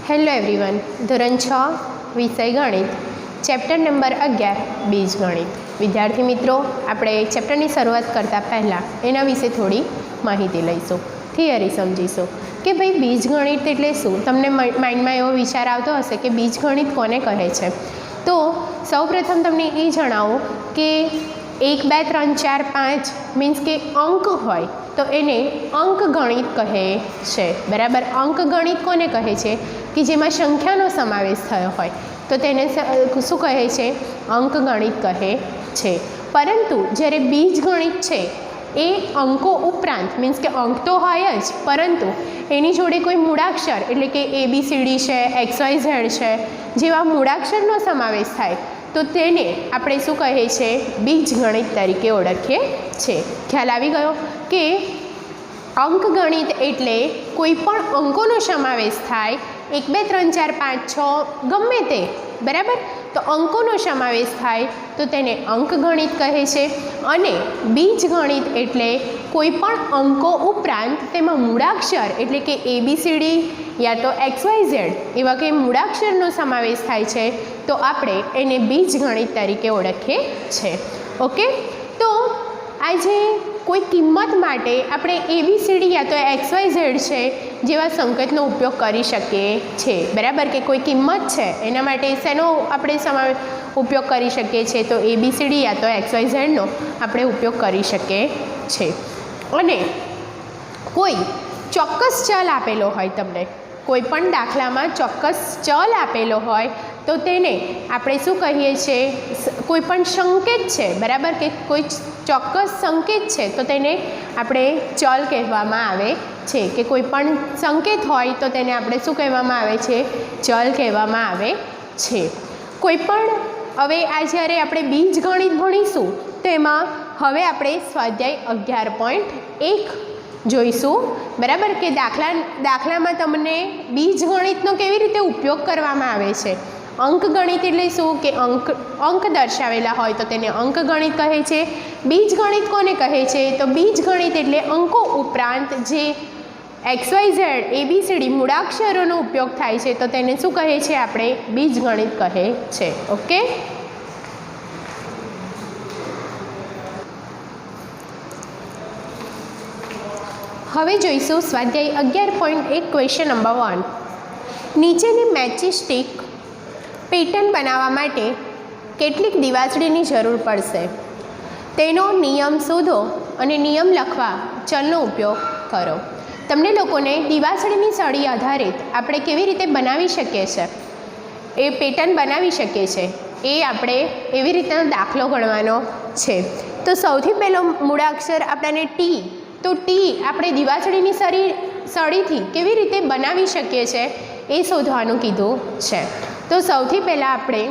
Hello everyone, ધોરણ 6 વિષય ગણિત, ચેપ્ટર નંબર 11 બીજગણિત. વિદ્યાર્થી મિત્રો, આપણે ચેપ્ટરની શરૂઆત કરતાં પહેલાં એના વિશે થોડી માહિતી લઈશું, થિયરી સમજીશું કે ભાઈ બીજગણિત એટલે શું. તમને માઇન્ડમાં એવો વિચાર આવતો હશે કે બીજગણિત કોને કહે છે. તો સૌપ્રથમ તમને એ જણાવો કે 1 2 3 4 5 મીન્સ કે અંક હોય તો એને અંકગણિત કહે છે. બરાબર, અંકગણિત કોને કહે છે કે જેમાં સંખ્યાનો સમાવેશ થયો હોય તો તેને શું કહે છે? અંકગણિત કહે છે. પરંતુ જ્યારે બીજગણિત છે એ અંકો ઉપરાંત મીન્સ કે અંક તો હોય જ, પરંતુ એની જોડે કોઈ મૂળાક્ષર એટલે કે ABCD છે, XYZ છે જેવા મૂળાક્ષરનો સમાવેશ થાય તો તેને આપણે શું કહે છે? બીજગણિત તરીકે ઓળખીએ છીએ. ખ્યાલ આવી ગયો કે અંકગણિત એટલે કોઈ પણ અંકોનો સમાવેશ થાય, 1 2 3 4 5 6 ગમે તે. બરાબર, તો અંકોનો સમાવેશ થાય તો તેને અંકગણિત કહે છે. અને બીજગણિત એટલે કોઈ પણ અંકો ઉપરાંત તેમાં મૂળાક્ષર એટલે કે ABCD યા તો XYZ એવા કંઈ મૂળાક્ષરનો સમાવેશ થાય છે તો આપણે એને બીજગણિત તરીકે ઓળખીએ છીએ. ઓકે, તો આજે કોઈ કિંમત માટે આપણે ABCD યા તો XYZ છે જેવા સંકેતનો ઉપયોગ કરી શકીએ છીએ. બરાબર, કે કોઈ કિંમત છે એના માટે શેનો આપણે ઉપયોગ કરી શકીએ છીએ? તો ABCD યા તો XYZનો આપણે ઉપયોગ કરી શકીએ છીએ. અને કોઈ ચોક્કસ ચલ આપેલો હોય, તમને કોઈ પણ દાખલામાં ચોક્કસ ચલ આપેલો હોય તો તેને આપણે શું કહીએ છીએ? કોઈ પણ સંકેત છે, બરાબર, કે કોઈ ચોક્કસ સંકેત છે તો તેને આપણે ચલ કહેવામાં આવે છે. કે કોઈ પણ સંકેત હોય તો તેને આપણે શું કહેવામાં આવે છે? ચલ કહેવામાં આવે છે. કોઈ પણ હવે આ જ્યારે આપણે બીજગણિત ભણીશું તો એમાં હવે આપણે સ્વાધ્યાય 11.1 જોઈશું. બરાબર, કે દાખલામાં તમને બીજગણિતનો કેવી રીતે ઉપયોગ કરવામાં આવે છે. અંકગણિત એટલે શું? કે અંક દર્શાવેલા હોય તો તેને અંકગણિત કહે છે. બીજગણિત કોને કહે છે? તો બીજગણિત એટલે અંકો ઉપરાંત જે XYZ ABCD મૂળાક્ષરોનો ઉપયોગ થાય છે તો તેને શું કહે છે? આપણે બીજગણિત કહે છે. ઓકે, હવે જોઈશું સ્વાધ્યાય 11.1 ક્વેશ્ચન નંબર 1. નીચેની મેચસ્ટિક પેટર્ન બનાવવા માટે કેટલીક દિવાસળીની જરૂર પડશે? તેનો નિયમ શોધો અને નિયમ લખવા ચલનો ઉપયોગ કરો. તમને લોકોને દિવાસળીની સળી આધારિત આપણે કેવી રીતે બનાવી શકીએ છીએ, એ પેટર્ન બનાવી શકીએ છીએ, એ આપણે એવી રીતનો દાખલો ગણવાનો છે. તો સૌથી પહેલો મૂળાક્ષર આપણને T, તો T આપણે દિવાસળીની સળીથી કેવી રીતે બનાવી શકીએ છીએ એ શોધવાનું કીધું છે. તો સૌથી પહેલાં આપણે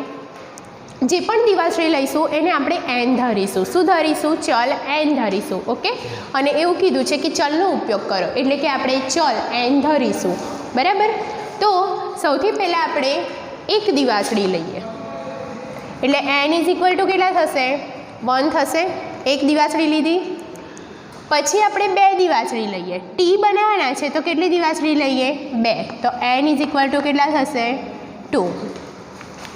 જે પણ દિવાસળી લઈશું એને આપણે n ધરીશું. શું ધરીશું? ચલ n ધરીશું. ઓકે, અને એવું કીધું છે કે ચલનો ઉપયોગ કરો એટલે કે આપણે ચલ n ધરીશું. બરાબર, તો સૌથી પહેલાં આપણે એક દિવાસળી લઈએ એટલે n = કેટલા થશે? 1 થશે. એક દિવાસળી લીધી. પછી આપણે 2 દિવાસળી લઈએ. T બનાવવાના છે તો કેટલી દિવાસળી લઈએ? 2. તો n = કેટલા થશે? 2.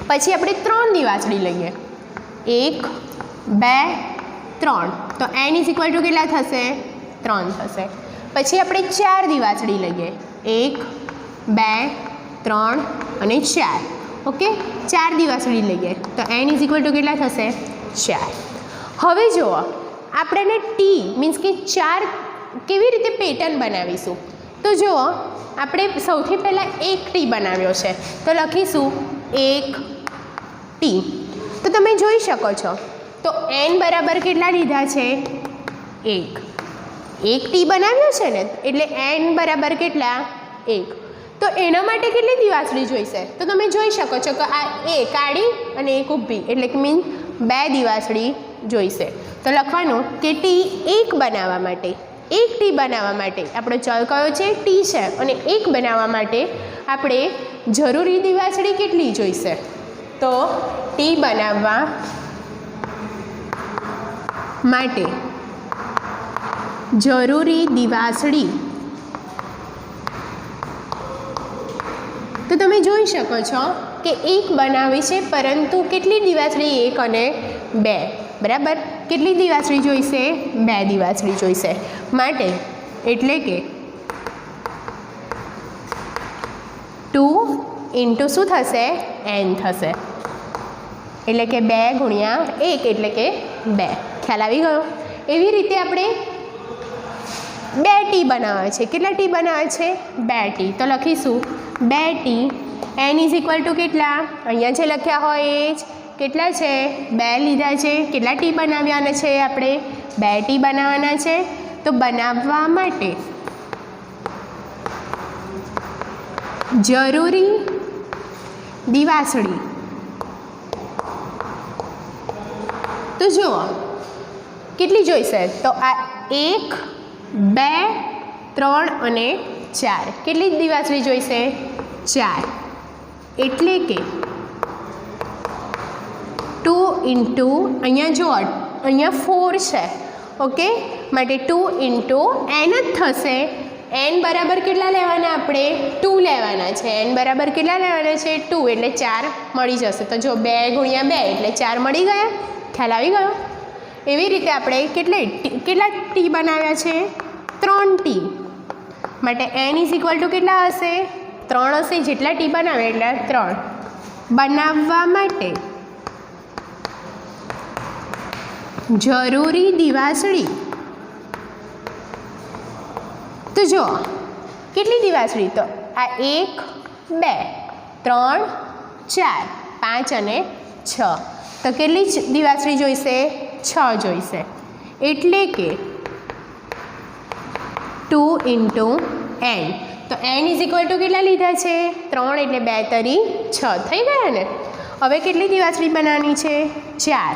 પછી આપણે 3 દિવાસળી લઈએ. 1 2 3. તો n = કેટલા થશે? 3 થશે. પછી આપણે 4 દિવાસળી લઈએ. 1 2 3 અને 4. ઓકે, 4 દિવાસળી લઈએ તો n = કેટલા થશે? 4. હવે જુઓ, આપણને T મીન્સ કે 4 કેવી રીતે પેટર્ન બનાવીશું? તો જુઓ, આપણે સૌથી પહેલાં એક T બનાવ્યો છે તો લખીશું 1 T. તો તમે જોઈ શકો છો તો n બરાબર કેટલા લીધા છે? 1. એક T બનાવ્યો છે ને એટલે n બરાબર કેટલા? 1. તો એના માટે કેટલી દિવાસળી જોઈશે? તો તમે જોઈ શકો છો કે આ એક આડી અને એક ઊભી એટલે કે મીન્સ 2 દિવાસળી જોઈશે. તો લખવાનું કે T એક બનાવવા માટે, એક T બનાવવા માટે આપણો ચલ કયો છે? T છે. અને એક બનાવવા માટે આપણે જરૂરી દિવાસળી કેટલી જોઈશે? તો T બનાવવા માટે જરૂરી દિવાસળી તો તમે જોઈ શકો છો કે 1 બનાવે છે, પરંતુ કેટલી દિવાસળી? 1 અને 2, બરાબર. કેટલી દિવાસળી જોઈશે? 2 દિવાસળી જોઈશે. માટે એટલે કે 2 ઇન્ટુ શું થશે? n થશે. એટલે કે 2 ગુણ્યા 1 એટલે કે 2. ખ્યાલ આવી ગયો? એવી રીતે આપણે 2 ટી બનાવે છે. કેટલા ટી બનાવે છે? 2 ટી. તો લખીશું 2 T. n is equal to કેટલા? અહીંયા જે લખ્યા હોય એ જ. કેટલા છે? 2 લીધા છે. કેટલા ટી બનાવવાના છે આપણે? 2 ટી બનાવવાના છે. તો બનાવવા માટે જરૂરી દિવાસળી, તો જુઓ કેટલી જોઈશે? તો આ 1, 2, 3 અને 4. કેટલી દિવાસળી જોઈશે? 4. એટલે કે 2 ઇન્ટુ, અહીંયા જુઓ અહીંયા 4 છે, ઓકે. માટે 2 ઇન્ટુ n જ થશે. n બરાબર કેટલા લેવાના આપણે? 2 લેવાના છે. n બરાબર કેટલા લેવાના છે? 2. એટલે 4 મળી જશે. તો જો 2 ગુણ્યા 2 એટલે 4 મળી ગયા. ખ્યાલ આવી ગયો? એવી રીતે આપણે કેટલા ટી બનાવ્યા છે? 3 ટી. માટે n ઇઝ ઇક્વલ ટુ કેટલા હશે? 3 હશે. જેટલા ટી બનાવે એટલે 3. બનાવવા માટે જરૂરી દિવાસળી, તો જો કેટલી દિવાસળી? તો આ 1, 2, 3, 4, 5 અને 6. તો કેટલી દિવાસળી જોઈશે? 6 જોઈશે. એટલે કે 2 ઇન્ટુ n. તો n ઇઝ ઇક્વલ ટુ કેટલા લીધા છે? 3. એટલે 2 તરી 6 થઈ ગયા ને. હવે કેટલી દિવાસળી બનાવવાની છે? 4.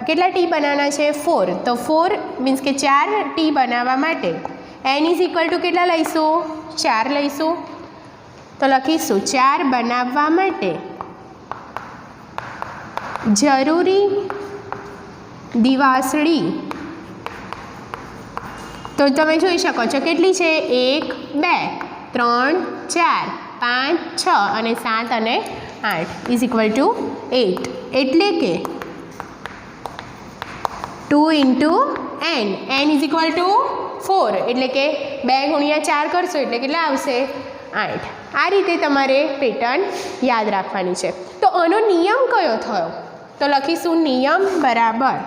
કેટલા ટી બનાવવાના છે? 4. તો 4 મીન્સ કે 4 ટી બનાવવા માટે n ઇઝ ઇક્વલ ટુ કેટલા લઈશું? 4 લઈશું. તો લખીશું 4 બનાવવા માટે જરૂરી દિવાસળી, તો તમે જોઈ શકો છો કેટલી છે? 1, 2, 3, 4, 5, 6 અને 7 અને 8 ઇઝ ઇક્વલ ટુ 8. એટલે કે 2 into n. n is equal to 4. એટલે કે 2 ગુણ્યા 4 કરશો એટલે કેટલા આવશે? 8. આ રીતે તમારે પેટર્ન યાદ રાખવાની છે. તો આનો નિયમ કયો થયો? તો લખીશું નિયમ બરાબર.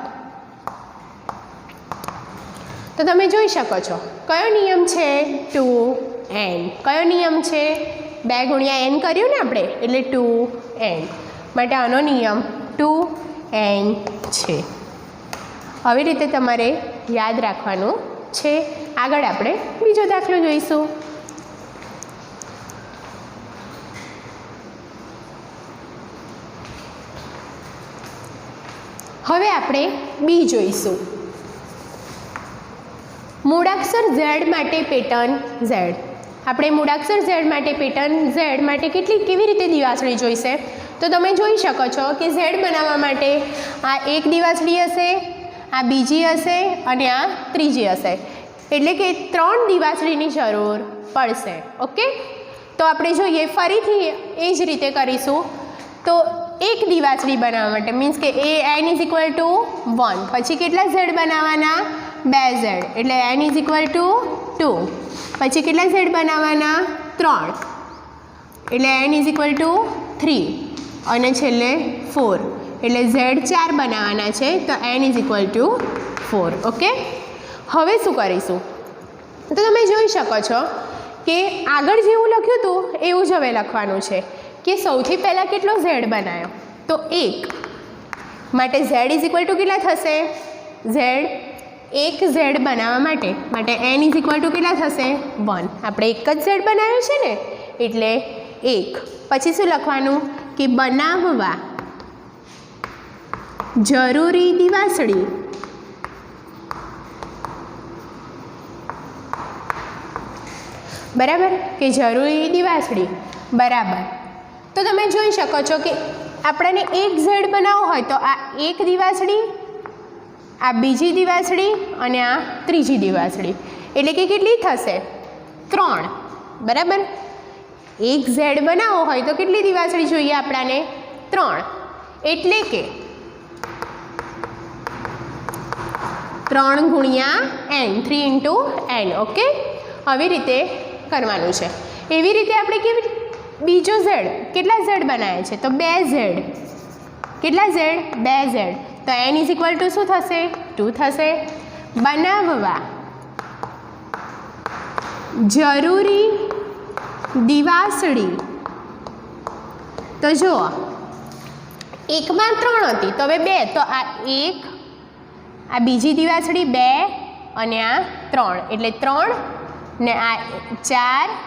તો તમે જોઈ શકો છો કયો નિયમ છે? 2n. કયો નિયમ છે? 2 ગુણ્યા n કર્યું ને આપણે, એટલે 2n. માટે આનો નિયમ 2n છે. આવી રીતે તમારે યાદ રાખવાનું છે. આગળ આપણે બીજો દાખલો જોઈશું. હવે આપણે બી જોઈશું. મૂળાક્ષર z માટે પેટર્ન z. આપણે મૂળાક્ષર z માટે પેટર્ન z માટે કેવી રીતે દિવાસળી જોઈશે? તો તમે જોઈ શકો છો કે z બનાવવા માટે આ એક દિવાસળી હશે, આ બીજી હશે અને આ ત્રીજી હશે. એટલે કે 3 દિવાસળીની જરૂર પડશે. ઓકે. તો આપણે જોઈએ ફરીથી એ જ રીતે કરીશું. તો એક દિવાસળી બનાવવા માટે મીન્સ કે n ઇઝ ઇક્વલ ટુ 1. પછી કેટલા z બનાવવાના? 2z. એટલે n ઇઝ ઇક્વલ ટુ 2. પછી કેટલા z બનાવવાના? 3. એટલે n ઇઝ ઇક્વલ ટુ 3. અને છેલ્લે 4. એટલે z 4 બનાવવાના છે. તો n is equal to 4. Okay. હવે શું કરીશું? તો તમે જોઈ શકો છો કે આગળ જેવું લખ્યું હતું એવું જ હવે લખવાનું છે કે સૌથી પહેલાં કેટલો z બનાવ્યો? તો 1. માટે z ઇઝ ઇક્વલ ટુ કેટલા થશે? એક z બનાવવા માટે n ઇઝ ઇક્વલ ટુ કેટલા થશે? 1. આપણે એક જ z બનાવ્યું છે ને એટલે 1. પછી શું લખવાનું કે બનાવવા જરૂરી દિવાસળી બરાબર કે જરૂરી દિવાસળી બરાબર. તો તમે જોઈ શકો છો કે આપણને એક z બનાવવો હોય તો આ એક દિવાસળી, આ બીજી દિવાસળી અને આ ત્રીજી દિવાસળી. એટલે કે કેટલી થશે? 3. બરાબર. એક ઝેડ બનાવવો હોય તો કેટલી દિવાસળી જોઈએ આપણાને? 3. એટલે કે 3 ગુણ્યા n, 3 ઇન્ટુ n. ઓકે, આવી રીતે કરવાનું છે. એવી રીતે આપણે કેવી બીજો ઝેડ, કેટલા ઝેડ બનાવ્યા છે? તો 2 ઝેડ. કેટલા ઝેડ? 2 ઝેડ. તો n ઇઝ ઇક્વલ ટુ શું થશે? 2 થશે. બનાવવા જરૂરી દિવાસળી, તો જુઓ એકમાં 3 હતી તો હવે 2, તો આ 1, આ બીજી દિવાસળી 2 અને આ 3, એટલે 3 ને આ 4,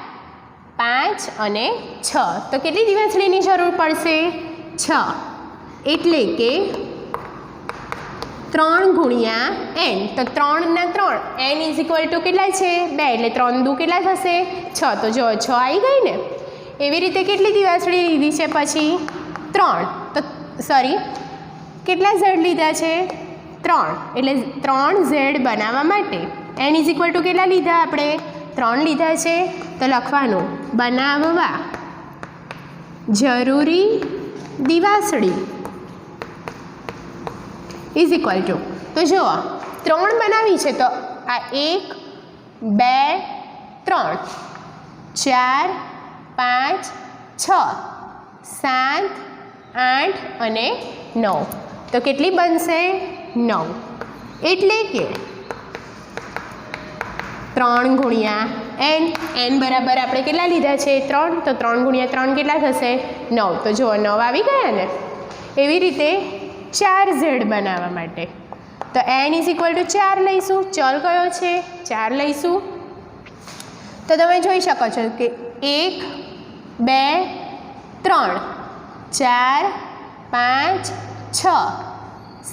5 અને 6. તો કેટલી દિવાસળીની જરૂર પડશે? 6. એટલે કે 3 ગુણ્યા n. તો 3 ના 3, n ઇઝ ઇક્વલ ટુ કેટલા છે? 2, એટલે 3 દુ કેટલા થશે? 6. તો જો 6 આવી ગઈ ને. એવી રીતે કેટલી દિવાસળી લીધી છે પછી? 3. તો સોરી, કેટલા ઝેડ લીધા છે? 3. એટલે 3 ઝેડ બનાવવા માટે n ઇઝ ઇક્વલ ટુ કેટલા લીધા આપણે? 3 લીધા છે. તો લખવાનું બનાવવા જરૂરી દિવાસળી ઇઝ ઇક્વલ ટુ, તો જુઓ 3 બનાવી છે તો આ 1, 2, 3, 4, 5, 6, 7, 8 અને 9. તો કેટલી બનશે? 9. એટલે કે 3 ગુણ્યા n. n બરાબર આપણે કેટલા લીધા છે? 3. તો 3 ગુણ્યા 3 કેટલા થશે? 9. તો જુઓ 9 આવી ગયા ને. એવી રીતે 4 ઝેડ બનાવવા માટે તો n ઇઝ ઇક્વલ ટુ 4 લઈશું. ચલ કયો છે? 4 લઈશું. તો તમે જોઈ શકો છો કે 1, 2, 3, 4, 5, 6,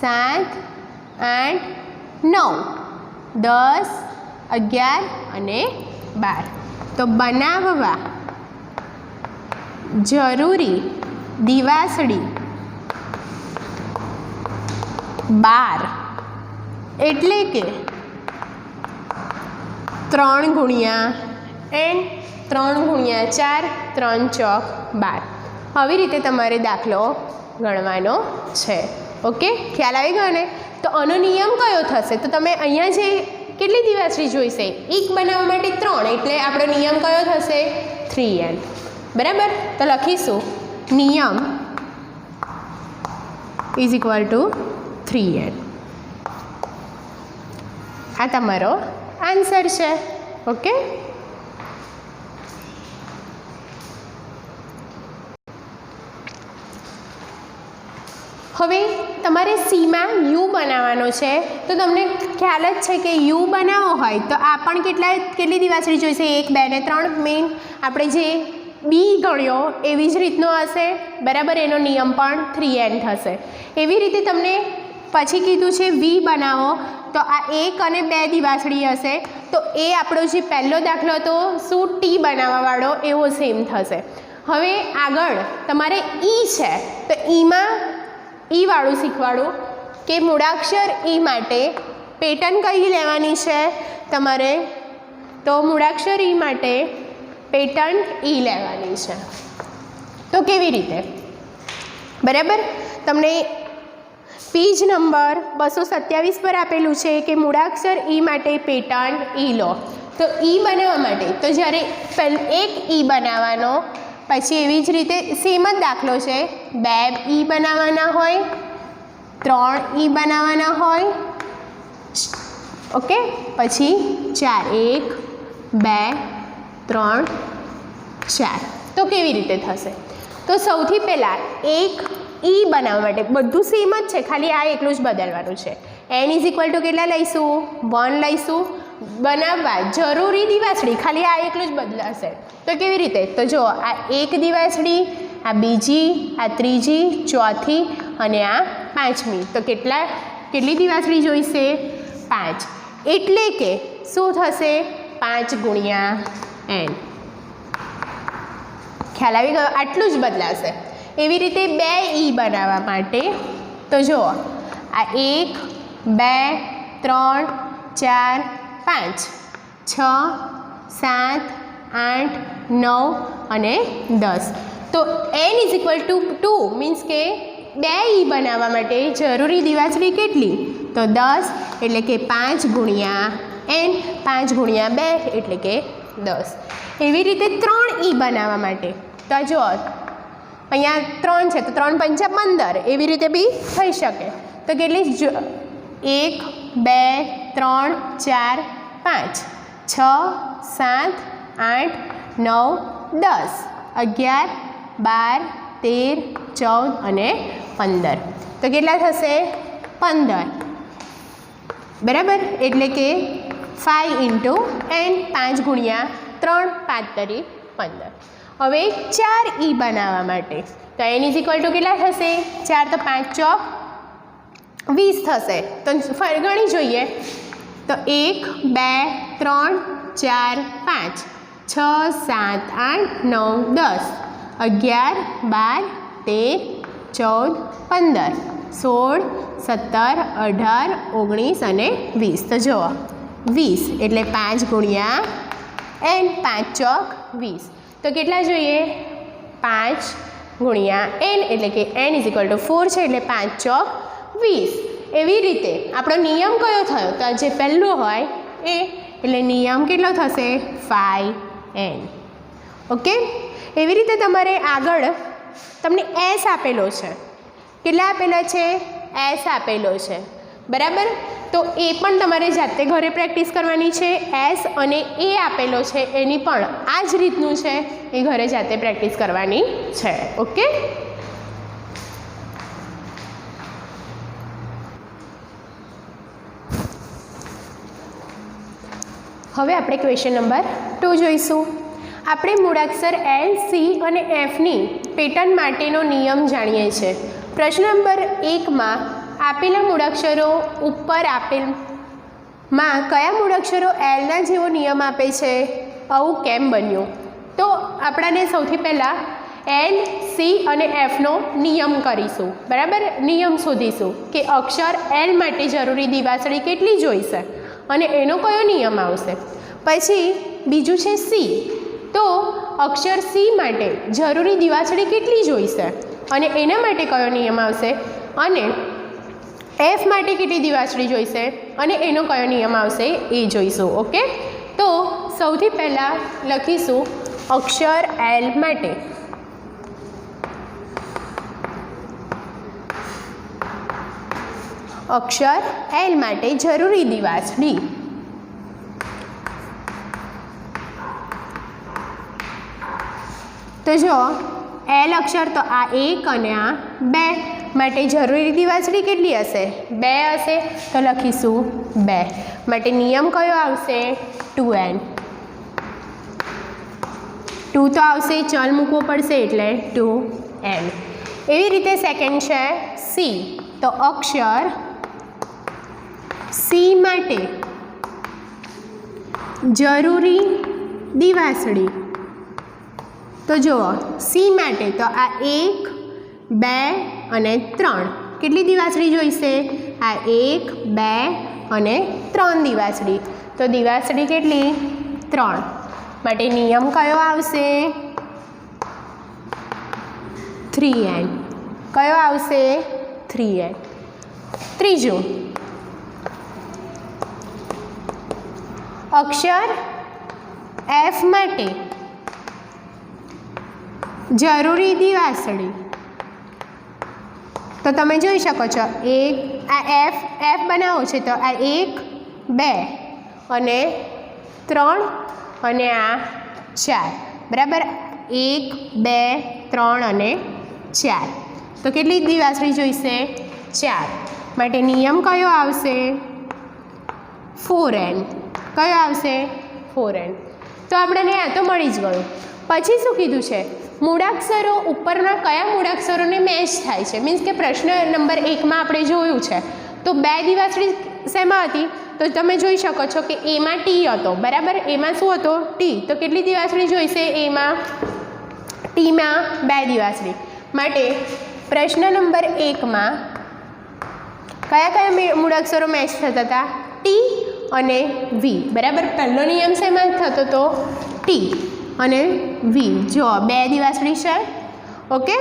7, 8, 9, 10, 11 અને 12. તો બનાવવા જરૂરી દિવાસળી 12, એટલે કે 3 ગુણ્યા n, 3 ગુણ્યા 4, 3 ચોક 12. આવી રીતે તમારે દાખલો ગણવાનો છે. ઓકે, ખ્યાલ આવી ગયો ને. તો આનો નિયમ કયો થશે? તો તમે અહીંયા જે કેટલી દિવાસળી જોઈશે? 1 બનાવવા માટે 3, એટલે આપણો નિયમ કયો થશે? 3n. બરાબર. તો લખીશું નિયમ ઇઝ ઇક્વલ ટુ 3n. આ તમારો આન્સર છે. ઓકે, હવે તમારે સીમાં યુ બનાવવાનો છે. તો તમને ખ્યાલ જ છે કે યુ બનાવવો હોય તો આ પણ કેટલી દિવાસળી જોઈશે? 1, 2 ને 3. મેઇન આપણે જે બી ગણ્યો એવી જ રીતનો હશે. બરાબર. એનો નિયમ પણ 3n થશે. એવી રીતે તમને પછી કીધું છે વી બનાવો તો આ 1 અને 2 દિવાસળી હશે. તો એ આપણો જે પહેલો દાખલો હતો શું ટી બનાવવાવાળો એવો સેમ થશે. હવે આગળ તમારે ઈ છે તો ઈમાં ઈ વાળું શીખવાડું કે મૂળાક્ષર ઈ માટે પેટર્ન કઈ લેવાની છે તમારે? તો મૂળાક્ષર ઈ માટે પેટર્ન ઈ લેવાની છે. તો કેવી રીતે? બરાબર. તમને પેજ નંબર 227 પર આપેલું છે કે મૂળાક્ષર ઈ માટે પેટર્ન ઈ લો. તો ઈ બનાવવા માટે તો જ્યારે એક ઈ બનાવવાનો, પછી એવી જ રીતે સેમ જ દાખલો છે. 2 ઈ બનાવવાના હોય, 3 ઈ બનાવવાના હોય. ઓકે, પછી 4, 1, 2, 3, 4. તો કેવી રીતે થશે? તો સૌથી પહેલાં એક ઈ બનાવવા માટે બધું સેમ જ છે, ખાલી આ એકલું જ બદલવાનું છે. n ઇઝ ઇક્વલ ટુ કેટલા લઈશું? 1 લઈશું. બનાવવા જરૂરી દિવાસળી ખાલી આ એકલું જ બદલાશે. તો કેવી રીતે? તો જો આ 1 દિવાસળી, આ બીજી, આ ત્રીજી, ચોથી અને આ 5મી. તો કેટલી દિવાસળી જોઈશે? 5. એટલે કે શું થશે? 5 ગુણ્યા n. ખ્યાલ આવી ગયો? આટલું જ બદલાશે. એવી રીતે 2 ઈ બનાવવા માટે તો જુઓ આ 1, 2, 3, 4, 5, 6, 7, 8, 9 અને 10. તો n is equal to 2 means કે 2 e બનાવવા માટે જરૂરી દિવાસળી કેટલી? તો 10 એટલે કે 5 ગુણ્યા n, 5 ગુણ્યા 2 એટલે કે 10. એવી રીતે 3 e બનાવવા માટે તો જો અહીંયા 3 છે તો 3 પંચા 15 એવી રીતે બી થઈ શકે. તો કેટલી? 1, 2, 3, 4, 5, 6, 7, 8, 9, 10, 11, 12, 13, 14 અને 15. તો કેટલા થશે? 15. બરાબર, એટલે કે 5 ઇન્ટુ n, 5 ગુણ્યા 3, 5 તરી 15. હવે 4 e બનાવવા માટે તો n ઇઝ ઇક્વલ ટુ કેટલા થશે? 4 તો 5 ચોક 20 થશે. તો ગણી જોઈએ તો 1, 2, 3, 4, 5, 6, 7, 8, 9, 10, 11, 12, 13, 14, 15, 16, 17, 18, 19 અને 20. તો જુઓ 20 એટલે 5 ગુણ્યા n, 5 ચોક 20. તો કેટલા જોઈએ? 5 ગુણ્યા n એટલે કે n ઇઝ ઇક્વલ ટુ 4 છે એટલે 5 ચોક 20. એવી રીતે આપણો નિયમ કયો થયો? તો જે પહેલું હોય એ, એટલે નિયમ કેટલો થશે? 5n. ઓકે, એવી રીતે તમારે આગળ તમને s આપેલો છે. કેટલા આપેલા છે? s આપેલો છે. બરાબર, તો એ પણ તમારે જાતે ઘરે પ્રેક્ટિસ કરવાની છે. s અને a આપેલો છે એની પણ આ જ રીતનું છે, એ ઘરે જાતે પ્રેક્ટિસ કરવાની છે. ઓકે, હવે આપણે ક્વેશ્ચન નંબર 2 જોઈશું. આપણે મૂળાક્ષર L, C અને Fની પેટર્ન માટેનો નિયમ જાણીએ છીએ. પ્રશ્ન નંબર 1માં આપેલા મૂળાક્ષરો ઉપર આપેલમાં કયા મૂળાક્ષરો Lના જેવો નિયમ આપે છે? આવું કેમ બન્યું? તો આપણાને સૌથી પહેલાં L, C અને Fનો નિયમ કરીશું. બરાબર, નિયમ શોધીશું કે અક્ષર L માટે જરૂરી દિવાસળી કેટલી જોઈશે અને એનો કયો નિયમ આવશે. પછી બીજું છે C, તો અક્ષર C માટે જરૂરી દિવાસળી કેટલી જોઈશે અને એના માટે કયો નિયમ આવશે. અને F માટે કેટલી દિવાસળી જોઈશે અને એનો કયો નિયમ આવશે એ જોઈશું. ઓકે, તો સૌથી પહેલાં લખીશું અક્ષર L માટે. અક્ષર L માટે જરૂરી દિવાસળી તો જો L અક્ષર તો આ 1 અને આ 2 માટે જરૂરી દિવાસળી કેટલી હશે? 2 હશે. તો લખીશું 2 માટે નિયમ કયો આવશે? 2n. 2 તો આવશે, ચલ મૂકવો પડશે એટલે 2n. એવી રીતે સેકન્ડ છે C, તો અક્ષર C માટે જરૂરી દિવાસળી તો જુઓ C માટે તો આ 1, 2 અને 3 કેટલી દિવાસળી જોઈશે? આ 1, 2 અને 3 દિવાસળી. તો દિવાસળી કેટલી? 3 માટે નિયમ કયો આવશે? 3n. કયો આવશે? 3n. ત્રીજું અક્ષર F માટે જરૂરી દિવાસળી તો તમે જોઈ શકો છો આ F બનાવો છે તો આ 1, 2 અને 3 અને આ 4. બરાબર, 1, 2, 3 અને 4. તો કેટલી દિવાસળી જોઈશે? 4 માટે નિયમ કયો આવશે? 4n. કયો આવશે? 4n. તો આપણને આ તો મળી જ ગયું. પછી શું કીધું છે? મૂળાક્ષરો ઉપરના કયા મૂળાક્ષરોને મેચ થાય છે. મીન્સ કે પ્રશ્ન નંબર 1માં આપણે જોયું છે તો 2 દિવાસળી શેમાં હતી? તો તમે જોઈ શકો છો કે એમાં ટી હતો. બરાબર, એમાં શું હતો? ટી. તો કેટલી દિવાસળી જોઈશે? એમાં ટીમાં 2 દિવાસળી. માટે પ્રશ્ન નંબર 1માં કયા કયા મૂળાક્ષરો મેચ થતા હતા? ટી અને વી. બરાબર, પહેલો નિયમ શેમાં થતો હતો? ટી. અને વી. જો 2 દિવાસળી છે. ઓકે,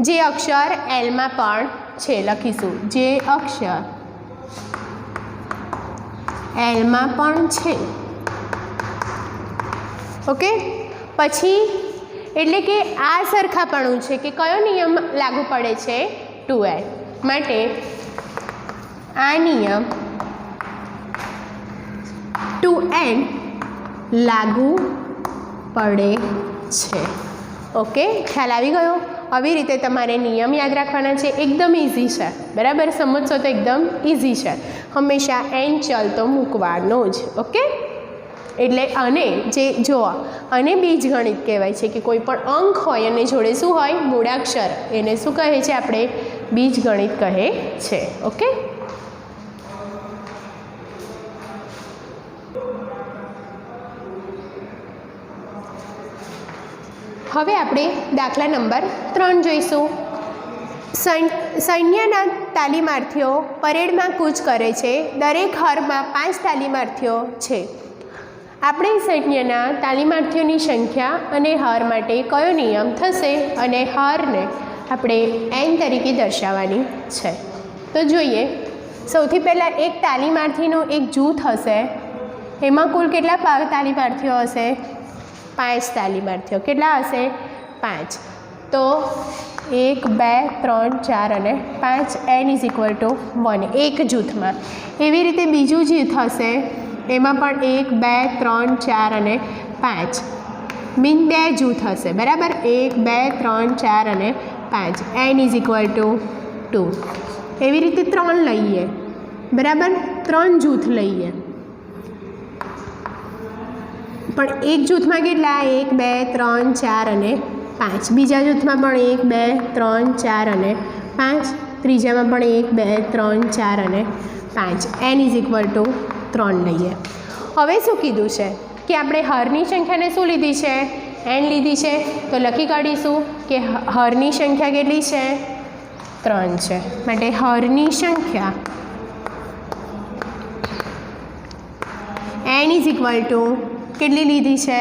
જે અક્ષર એલમાં પણ છે લખીશું, જે અક્ષર એલમાં પણ છે. ઓકે, પછી એટલે કે આ સરખાપણું છે કે કયો નિયમ લાગુ પડે છે? 2n. માટે આ નિયમ 2n લાગુ પડે છે. ઓકે, ખ્યાલ આવી ગયો? આવી રીતે તમારે નિયમ યાદ રાખવાના છે. એકદમ ઇઝી છે, બરાબર? સમજશો તો એકદમ ઇઝી છે. હંમેશા n ચલ તો મૂકવાનો જ. ઓકે, એટલે અને જે જો અને બીજગણિત કહેવાય છે કે કોઈ પણ અંક હોય અને જોડે શું હોય? મૂળાક્ષર. એને શું કહે છે? આપણે બીજગણિત કહે છે. ઓકે, હવે આપણે દાખલા નંબર 3 જોઈશું. સૈન્યના તાલીમાર્થીઓ પરેડમાં કૂચ કરે છે. દરેક હરમાં 5 તાલીમાર્થીઓ છે. આપણે સૈન્યના તાલીમાર્થીઓની સંખ્યા અને હાર માટે કયો નિયમ થશે? અને હારને આપણે n તરીકે દર્શાવવાની છે. તો જોઈએ, સૌથી પહેલાં એક તાલીમાર્થીનું એક જૂથ હશે. એમાં કુલ કેટલા તાલીમાર્થીઓ હશે? 5 તાલીમાર્થીઓ. કેટલા હશે? 5. તો 1 2 3 4 અને 5. n = 1 એક જૂથમાં. એવી રીતે બીજું જૂથ હશે, એમાં પણ 1 2 3 4 અને 5 મીન 2 જૂથ હશે, બરાબર? 1 2 3 4 અને 5. n = 2. એવી રીતે 3 લઈએ, બરાબર? 3 જૂથ લઈએ, પણ એક જૂથમાં કેટલા? 1 2 3 4 અને 5. બીજા જૂથમાં પણ 1 2 3 4 અને 5. ત્રીજામાં પણ 1 2 3 4 અને 5. n = 3 લઈએ. હવે શું કીધું છે કે આપણે હરની સંખ્યાને શું લીધી છે? n લીધી છે. તો લખી કાઢીશું કે હરની સંખ્યા કેટલી છે? 3 છે. માટે હરની સંખ્યા n કેટલી લીધી છે?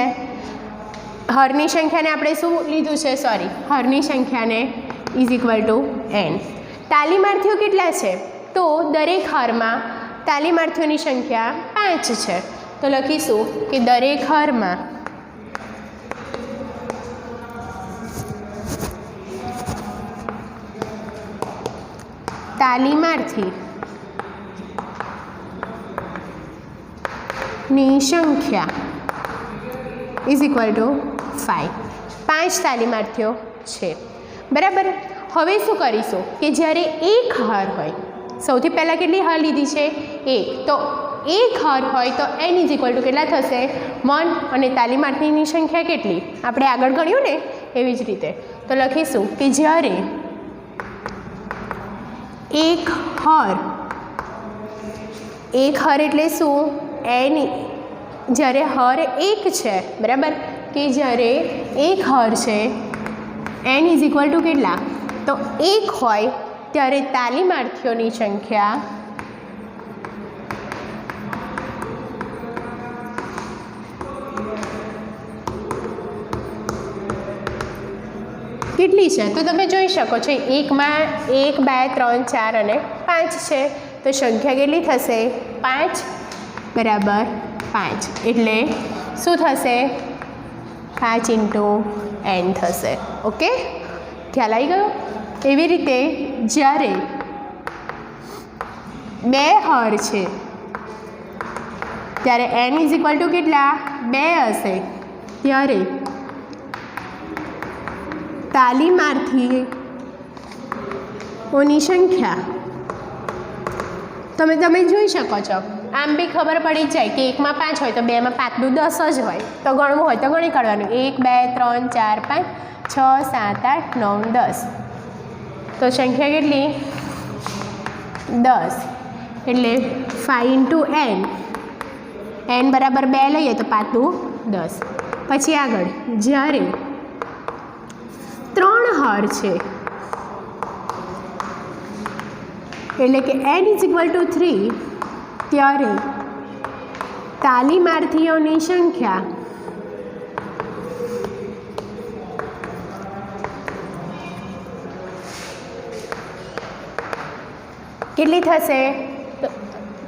હરની સંખ્યાને આપણે શું લીધું છે? સોરી, હરની સંખ્યાને n. તાલીમાર્થીઓ કેટલા છે? તો દરેક હારમાં તાલીમાર્થીઓની સંખ્યા 5 છે. તો લખીશું કે દરેક હારમાં તાલીમાર્થી ની સંખ્યા = 5. 5 તાલીમાર્થીઓ છે, બરાબર? હવે શું કરીશું કે જ્યારે એક હાર હોય, સૌથી પહેલાં કેટલી હાર લીધી છે? 1. તો એક હાર હોય તો n = કેટલા થશે? 1. અને તાલીમાર્થીની સંખ્યા કેટલી? આપણે આગળ ગણ્યું ને એવી જ રીતે. તો લખીશું કે જ્યારે એક હાર એટલે શું? n. જ્યારે હાર 1 છે, બરાબર? કે જ્યારે એક હાર છે, n = કેટલા? તો 1 હોય ત્યારે તાલીમાર્થીઓની સંખ્યા કેટલી છે? તો તમે જોઈ શકો છો, એકમાં 1 2 3 4 અને 5 છે. તો સંખ્યા કેટલી થશે? 5 = 5. એટલે શું થશે? 5 × n થશે. ઓકે, ખ્યાલ આવી ગયો? એવી રીતે જ્યારે 2 હાર છે ત્યારે n = કેટલા? 2 હશે. ત્યારે તાલીમાર્થીઓની સંખ્યા તમે જોઈ શકો છો. આમ બી ખબર પડી જાય કે 1માં 5 હોય તો 2માં 5 નું 10 જ હોય. તો ગણવું હોય તો ગણી કાઢવાનું. 1 2 3 4 5 6 7 8 9 10. તો સંખ્યા કેટલી? 10. એટલે 5 × n. n = 2 લઈએ તો 5 નું 10. પછી આગળ જ્યારે 3 હાર છે, એટલે કે n = 3, ત્યારે તાલીમાર્થીઓની સંખ્યા કેટલી થશે?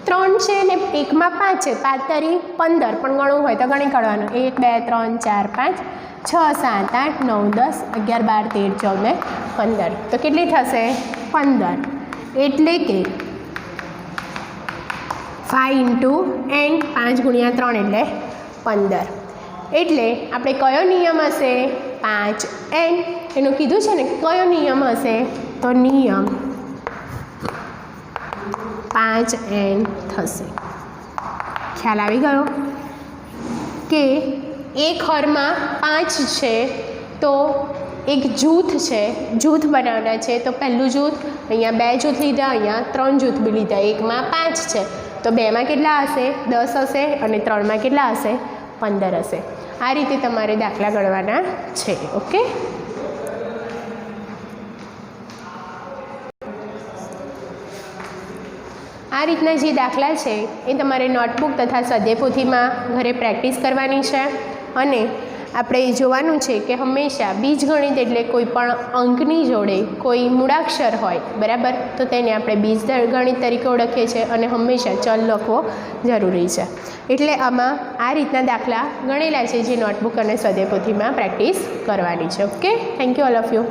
3 છે ને 1માં 5 છે, 5 તારી 15, પણ ગણવું હોય તો ગણી કાઢવાનું. 1 2 3 4 5 6 7 8 9 10 11 12 13 14 ને 15. તો કેટલી થશે? 15. એટલે કે 5 × n, 5 × 3 એટલે 15. એટલે આપણે કયો નિયમ હશે? 5n. એનું કીધું છે ને કયો નિયમ હશે? તો નિયમ 5n થશે. ખ્યાલ આવી ગયો કે એક હરમાં 5 છે તો એક જૂથ છે, જૂથ બનાવવાના છે. તો પહેલું જૂથ, અહીંયા 2 જૂથ લીધા, અહીંયા 3 જૂથ બી લીધા. 1માં 5 છે તો 2માં કેટલા હશે? 10 હશે, અને 3માં કેટલા હશે? 15 હશે. આ રીતે તમારે દાખલા ગણવાના છે. ઓકે, આ રીતના જે દાખલા છે એ તમારે નોટબુક તથા સ્વાધ્યાયપોથીમાં ઘરે પ્રેક્ટિસ કરવાની છે. અને આપણે જોવાનું છે કે હંમેશા બીજગણિત એટલે કોઈ પણ અંકની જોડે કોઈ મૂળાક્ષર હોય, બરાબર, તો તેને આપણે બીજગણિત તરીકે ઓળખીએ છીએ, અને હંમેશા ચલ લખવો જરૂરી છે. એટલે આમાં આ રીતના દાખલા ગણેલા છે જે નોટબુક અને સ્વાધ્યાયપોથીમાં પ્રેક્ટિસ કરવાની છે. Okay, thank you all of you.